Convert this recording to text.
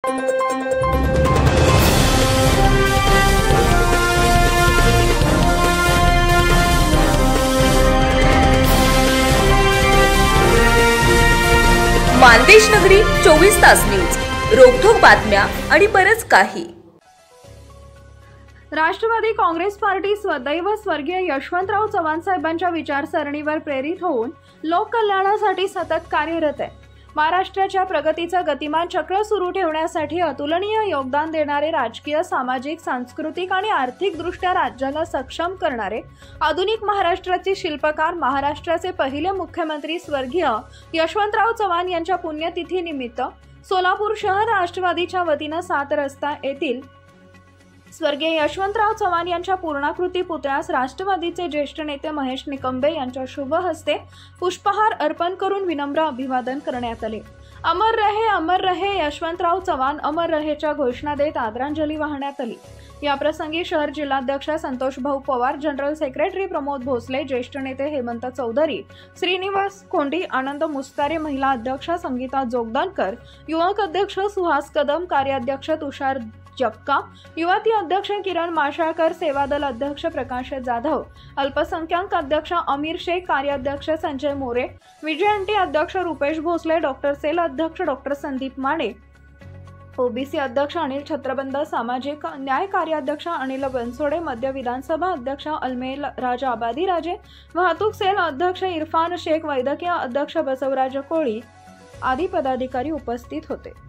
मानदेश नगरी 24 तास न्यूज, रोखोक बातम्या आणि बरच काही। राष्ट्रवादी काँग्रेस पार्टी सदैव स्वर्गीय यशवंतराव चव्हाण साहेबांच्या विचारसरणीवर प्रेरित होऊन लोक कल्याणासाठी सतत कार्यरत आहे। महाराष्ट्राच्या प्रगतीचं गतिमान चक्र सुरू ठेवण्यासाठी अतुलनीय योगदान देणारे, राजकीय, सामाजिक, सांस्कृतिक आणि आर्थिक दृष्ट्या राज्याला सक्षम करणारे आधुनिक महाराष्ट्राचे शिल्पकार, महाराष्ट्राचे पहिले मुख्यमंत्री स्वर्गीय यशवंतराव चव्हाण यांच्या पुण्यतिथीनिमित्त सोलापूर शहर राष्ट्रवादीच्या वतीने 7 रस्ता येथील स्वर्गीय यशवंतराव चव्हाण यांच्या पूर्णाकृती पुतळ्यास राष्ट्रवादीचे ज्येष्ठ नेते महेश निकंबे यांच्या शुभ हस्ते पुष्पहार अर्पण करून विनम्र अभिवादन करण्यात आले। अमर रहे यशवंतराव चव्हाण, अमर रहेच्या घोषणा देत आदरांजली वाहण्यात आली। या प्रसंगी शहर जिल्हाध्यक्ष संतोष भाऊ पवार, जनरल सेक्रेटरी प्रमोद भोसले, ज्येष्ठ नेते हेमंत चौधरी, श्रीनिवास कोंडी, आनंद मुस्तारे, महिला अध्यक्ष संगीता जोगदानकर, युवक अध्यक्ष सुहास कदम, कार्याध्यक्ष तुषार जक्का, युवती अध्यक्ष किरण माशाळकर, सेवादल अध्यक्ष प्रकाश जाधव, अल्पसंख्याक अध्यक्ष अमीर शेख, कार्याध्यक्ष संजय मोरे, विजयंती अध्यक्ष रुपेश भोसले, डॉक्टर सेल अध्यक्ष डॉक्टर संदीप माने, ओबीसी अध्यक्ष अनिल छत्रबंद, सामाजिक न्याय कार्याध्यक्ष अनिल बनसोडे, मध्य विधानसभा अध्यक्ष अलमेल राजा आबादी राजे, वाहतूक सेल अध्यक्ष इरफान शेख, वैद्यकीय अध्यक्ष बसवराज कोळी आदी पदाधिकारी उपस्थित होते।